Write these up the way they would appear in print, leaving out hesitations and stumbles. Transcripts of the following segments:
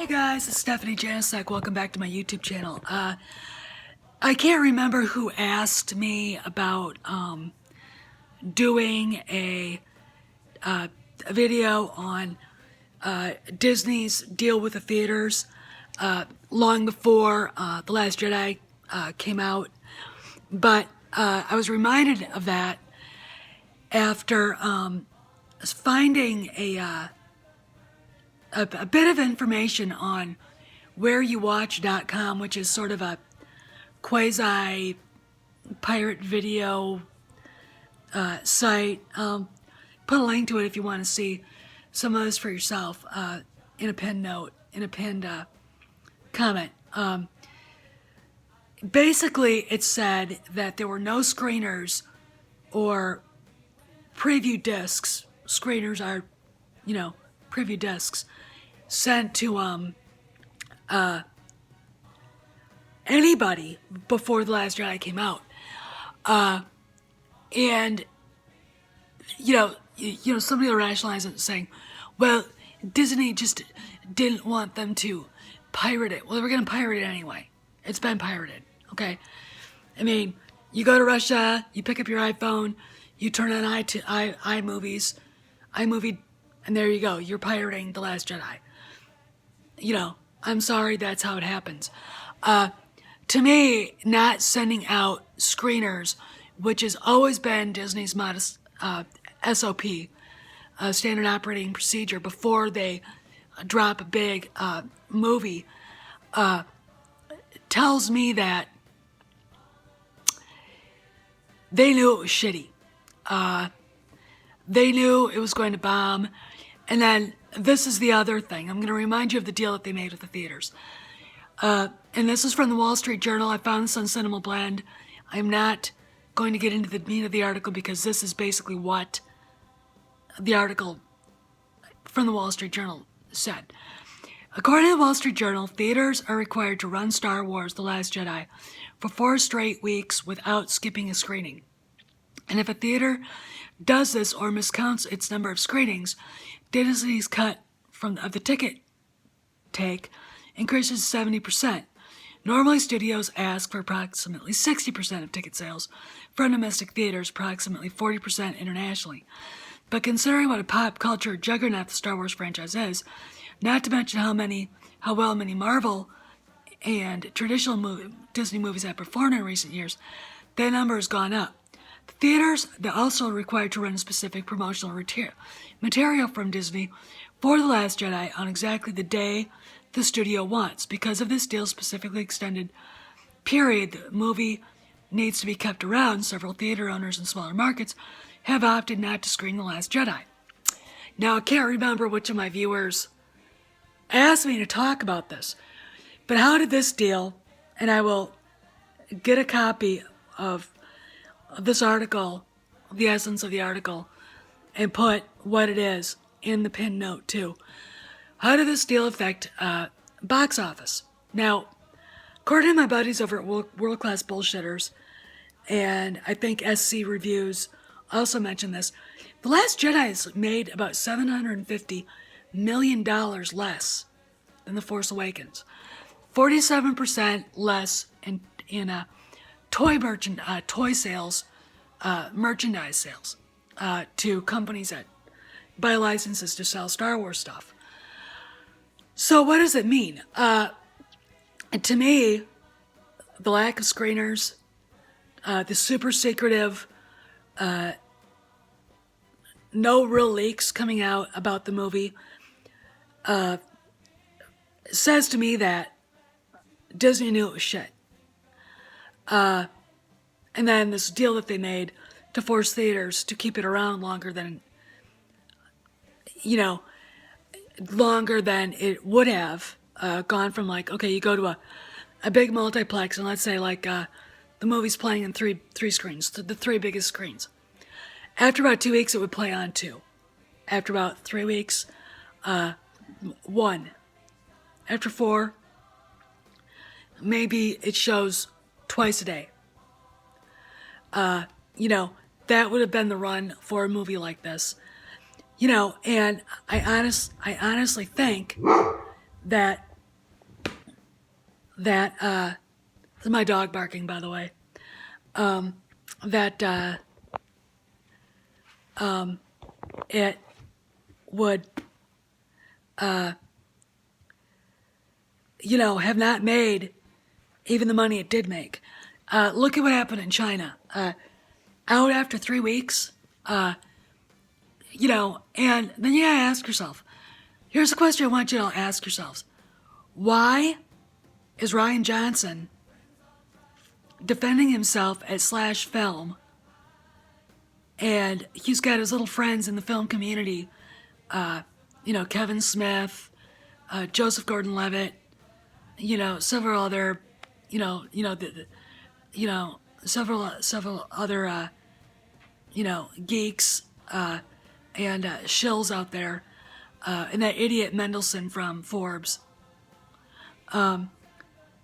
Hey guys, it's Stephanie Janicek. Welcome back to my YouTube channel. I can't remember who asked me about doing a video on Disney's deal with the theaters long before The Last Jedi came out, but I was reminded of that after finding a bit of information on whereyouwatch.com, which is sort of a quasi pirate video site. Put a link to it if you want to see some of this for yourself in a pinned note, in a pinned comment. Basically, it said that there were no screeners or preview discs. Screeners are, preview discs sent to anybody before The Last Jedi came out. And somebody will rationalize it saying, well, Disney just didn't want them to pirate it. Well, they were going to pirate it anyway. It's been pirated, okay? I mean, you go to Russia, you pick up your iPhone, you turn on iMovies, and there you go. You're pirating The Last Jedi. I'm sorry, that's how it happens. To me, not sending out screeners, which has always been Disney's modest SOP, standard operating procedure, before they drop a big movie, tells me that they knew it was shitty. They knew it was going to bomb. And then this is the other thing. I'm going to remind you of the deal that they made with the theaters. And this is from the Wall Street Journal. I found this on Cinema Blend. I'm not going to get into the meat of the article because this is basically what the article from the Wall Street Journal said. According to the Wall Street Journal, theaters are required to run Star Wars: The Last Jedi for 4 straight weeks without skipping a screening. And if a theater does this or miscounts its number of screenings, Disney's cut of the ticket take increases 70%. Normally, studios ask for approximately 60% of ticket sales from domestic theaters, approximately 40% internationally. But considering what a pop culture juggernaut the Star Wars franchise is, not to mention how well many Marvel and traditional Disney movies have performed in recent years, that number has gone up. The theaters, they're also required to run specific promotional material from Disney for The Last Jedi on exactly the day the studio wants. Because of this deal's specifically extended period, the movie needs to be kept around. Several theater owners in smaller markets have opted not to screen The Last Jedi. Now, I can't remember which of my viewers asked me to talk about this, but how did this deal, and I will get a copy of this article, the essence of the article, and put what it is in the pinned note too. How did this deal affect box office? Now, according to my buddies over at World Class Bullshitters, and I think SC Reviews also mentioned this, The Last Jedi has made about $750 million less than The Force Awakens. 47% less in toy sales, merchandise sales to companies that buy licenses to sell Star Wars stuff. So what does it mean? To me, the lack of screeners, the super secretive, no real leaks coming out about the movie, says to me that Disney knew it was shit. And then this deal that they made to force theaters to keep it around longer than it would have, gone from you go to a big multiplex, and let's say the movie's playing in three screens, the 3 biggest screens. After about 2 weeks, it would play on 2. After about 3 weeks, 1. After 4, maybe it shows twice a day. That would have been the run for a movie like this. And I honestly think that that, this is my dog barking, by the way, that it would, have not made even the money it did make. Look at what happened in China. Out after 3 weeks, and then you gotta ask yourself, here's a question I want you to all ask yourselves. Why is Ryan Johnson defending himself at Slash Film, and he's got his little friends in the film community, Kevin Smith, Joseph Gordon-Levitt, several other, several other, geeks and shills out there, and that idiot Mendelsohn from Forbes,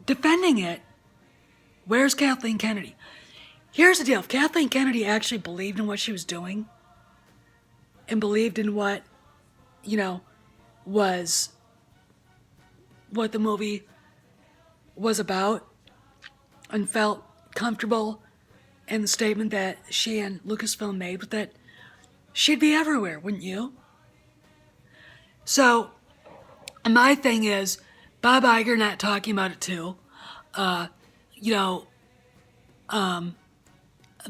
defending it. Where's Kathleen Kennedy? Here's the deal. If Kathleen Kennedy actually believed in what she was doing and believed in what, was what the movie was about and felt comfortable in the statement that she and Lucasfilm made with it, she'd be everywhere, wouldn't you? So, my thing is, Bob Iger not talking about it too.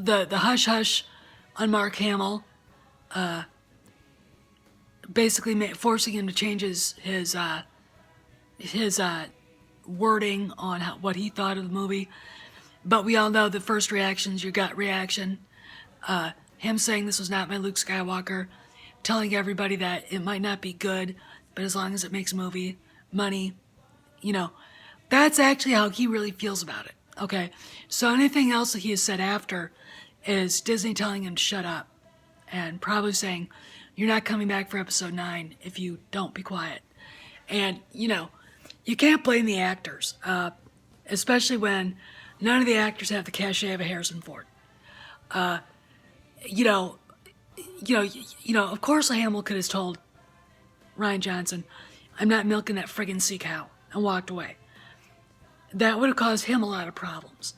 The hush-hush on Mark Hamill, basically forcing him to change his wording on what he thought of the movie. But we all know the first reaction's your gut reaction. Him saying this was not my Luke Skywalker, telling everybody that it might not be good, but as long as it makes money, that's actually how he really feels about it. Okay, so anything else that he has said after is Disney telling him to shut up and probably saying, you're not coming back for episode 9 if you don't be quiet. And, you can't blame the actors, especially when none of the actors have the cachet of a Harrison Ford. Of course Hamill could have told Ryan Johnson, I'm not milking that friggin' sea cow, and walked away. That would have caused him a lot of problems.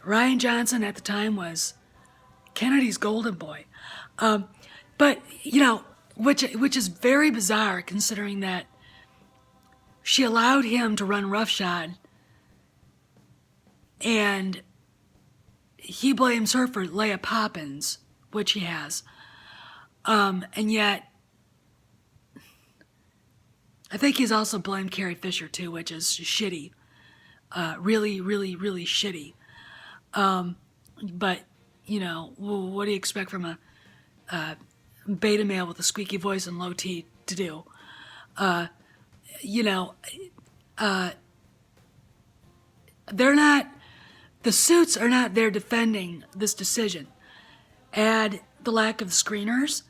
Ryan Johnson at the time was Kennedy's golden boy. But, which is very bizarre considering that she allowed him to run roughshod and he blames her for Leia Poppins, which he has. And yet, I think he's also blamed Carrie Fisher too, which is shitty. Really, really, really shitty. But, what do you expect from a beta male with a squeaky voice and low T to do? The suits are not there defending this decision. Add the lack of screeners.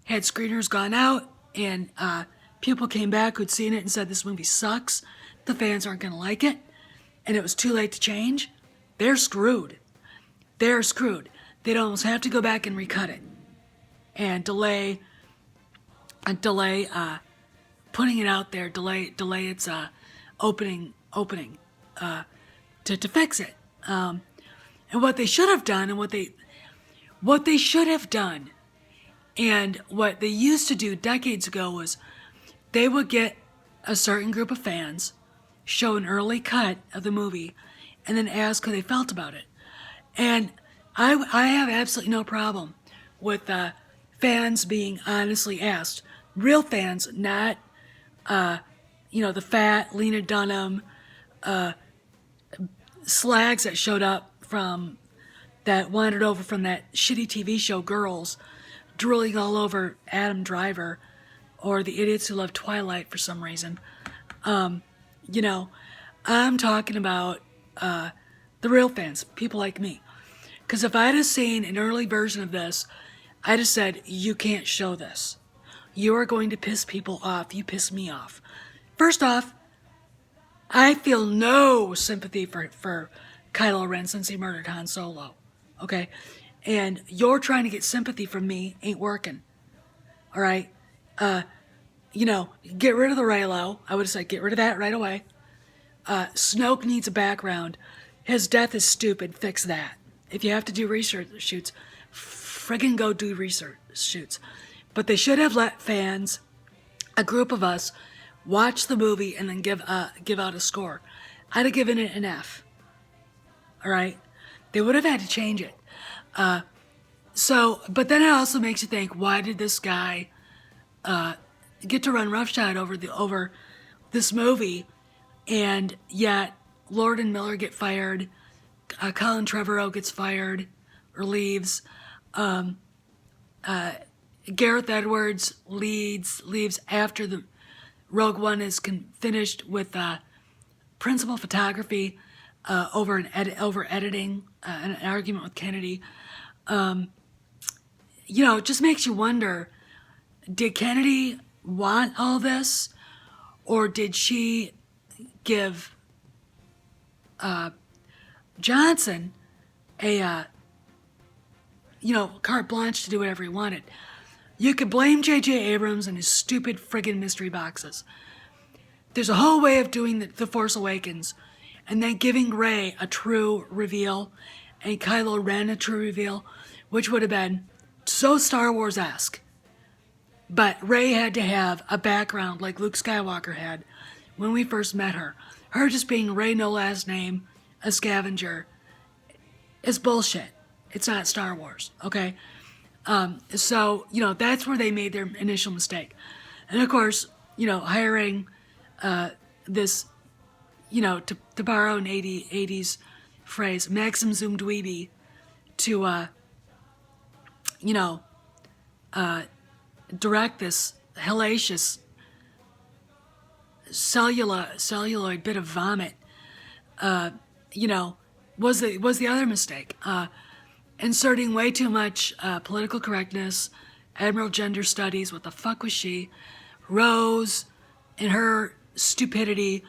Had screeners gone out and people came back who'd seen it and said this movie sucks, the fans aren't going to like it, and it was too late to change, they're screwed. They're screwed. They'd almost have to go back and recut it and delay putting it out there, delay its opening to fix it. And what they should have done, and what they should have done, and what they used to do decades ago was they would get a certain group of fans, show an early cut of the movie, and then ask how they felt about it. And I have absolutely no problem with fans being honestly asked. Real fans, not, the fat Lena Dunham slags that showed up that wandered over from that shitty TV show Girls, drooling all over Adam Driver, or the idiots who love Twilight for some reason. I'm talking about the real fans, people like me. Because if I'd have seen an early version of this, I'd have said, you can't show this. You are going to piss people off. You piss me off. First off, I feel no sympathy for Kylo Ren since he murdered Han Solo. Okay? And you're trying to get sympathy from me ain't working. All right? Get rid of the Reylo. I would have said get rid of that right away. Snoke needs a background. His death is stupid. Fix that. If you have to do research shoots, friggin' go do research shoots. But they should have let fans, a group of us, watch the movie and then give out a score. I'd have given it an F. All right? They would have had to change it. But then it also makes you think, why did this guy get to run roughshod over this movie, and yet Lord and Miller get fired, Colin Trevorrow gets fired or leaves, Gareth Edwards leaves after the Rogue One is finished with principal photography over editing, an argument with Kennedy. It just makes you wonder, did Kennedy want all this, or did she give Johnson a carte blanche to do whatever he wanted? You could blame J.J. Abrams and his stupid friggin' mystery boxes. There's a whole way of doing the Force Awakens, and then giving Rey a true reveal and Kylo Ren a true reveal, which would have been so Star Wars-esque. But Rey had to have a background like Luke Skywalker had when we first met her. Her just being Rey, no last name, a scavenger, is bullshit. It's not Star Wars, okay? That's where they made their initial mistake. And of course, hiring this, to borrow an 80s phrase, Maxim Zoom Dweeby to, direct this hellacious celluloid bit of vomit, was the other mistake. Inserting way too much political correctness, Admiral Gender Studies, what the fuck was she? Rose and her stupidity,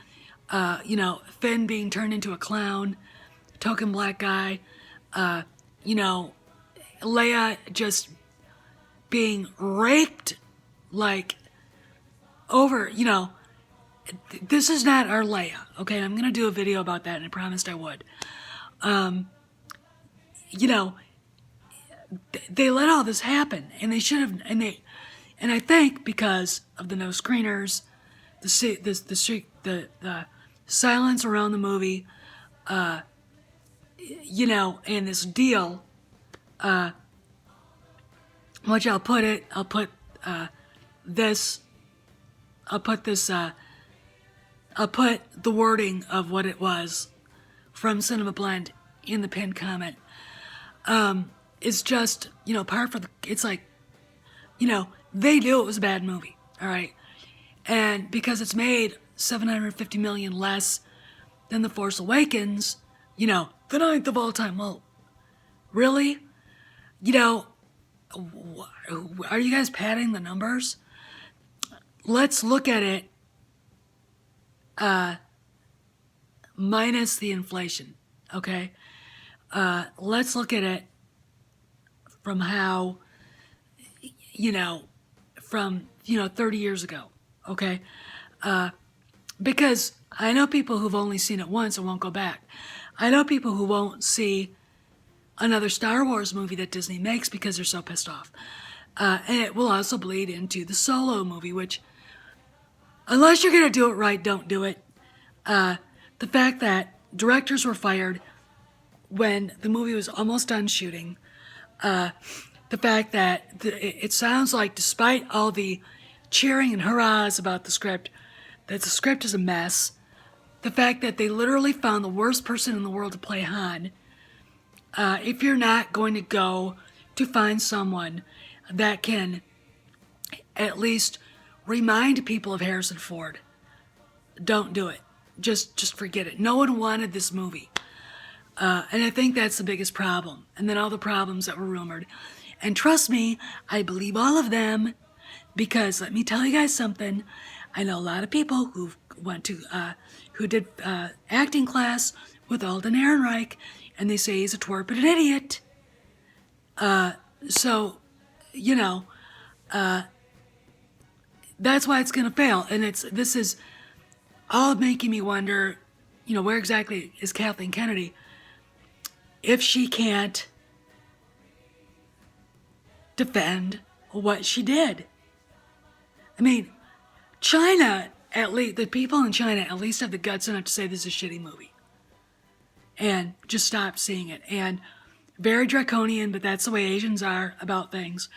Finn being turned into a clown, token black guy, Leia just being raped like over, this is not our Leia, okay? I'm going to do a video about that, and I promised I would. They let all this happen, and they should have, and I think because of the no screeners, the silence around the movie, and this deal, which I'll put the wording of what it was from Cinema Blend in the pinned comment. It's just, it's like, they knew it was a bad movie, all right? And because it's made $750 million less than The Force Awakens, the 9th of all time. Well, really? Are you guys padding the numbers? Let's look at it minus the inflation, okay? Let's look at it from how, from 30 years ago, okay? Because I know people who've only seen it once and won't go back. I know people who won't see another Star Wars movie that Disney makes because they're so pissed off. And it will also bleed into the Solo movie, which, unless you're going to do it right, don't do it. The fact that directors were fired when the movie was almost done shooting, the fact that it sounds like, despite all the cheering and hurrahs about the script, that the script is a mess, the fact that they literally found the worst person in the world to play Han. If you're not going to go to find someone that can at least remind people of Harrison Ford, don't do it. Just forget it. No one wanted this movie. And I think that's the biggest problem. And then all the problems that were rumored. And trust me, I believe all of them, because let me tell you guys something. I know a lot of people who did acting class with Alden Ehrenreich, and they say he's a twerp and an idiot. That's why it's going to fail. And this is all making me wonder, where exactly is Kathleen Kennedy if she can't defend what she did? I mean, China, at least, the people in China at least have the guts enough to say this is a shitty movie. And just stop seeing it. And very draconian, but that's the way Asians are about things.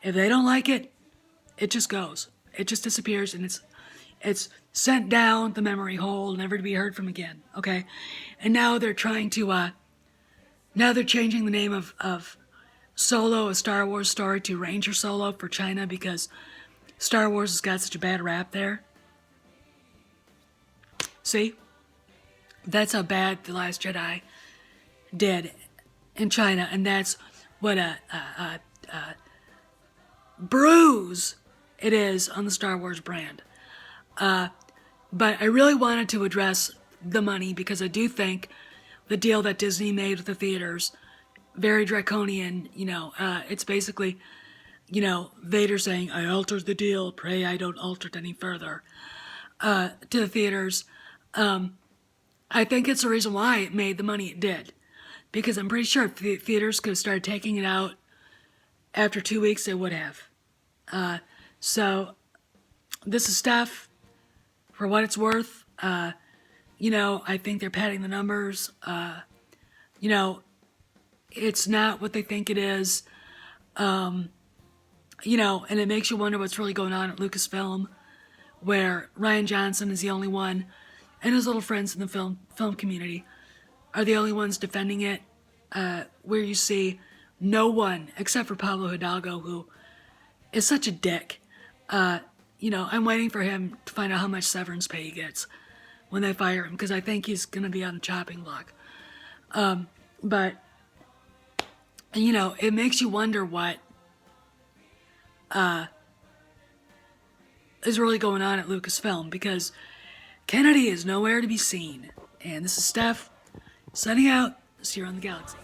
If they don't like it, it just goes. It just disappears, and it's sent down the memory hole, never to be heard from again. Okay? And now they're trying to, now they're changing the name of Solo, a Star Wars story, to Ranger Solo for China because Star Wars has got such a bad rap there. See? That's how bad The Last Jedi did in China, and that's what a bruise it is on the Star Wars brand. But I really wanted to address the money because I do think the deal that Disney made with the theaters, very draconian, it's basically, Vader saying, I altered the deal, pray I don't alter it any further, to the theaters. I think it's the reason why it made the money it did. Because I'm pretty sure if the theaters could have started taking it out after 2 weeks, they would have. So this is stuff for what it's worth. I think they're padding the numbers. It's not what they think it is. And it makes you wonder what's really going on at Lucasfilm, where Rian Johnson is the only one, and his little friends in the film community are the only ones defending it, where you see no one, except for Pablo Hidalgo, who is such a dick. I'm waiting for him to find out how much severance pay he gets when they fire him, because I think he's going to be on the chopping block. But it makes you wonder what is really going on at Lucasfilm, because Kennedy is nowhere to be seen. And this is Steph, signing out. See you around the galaxy.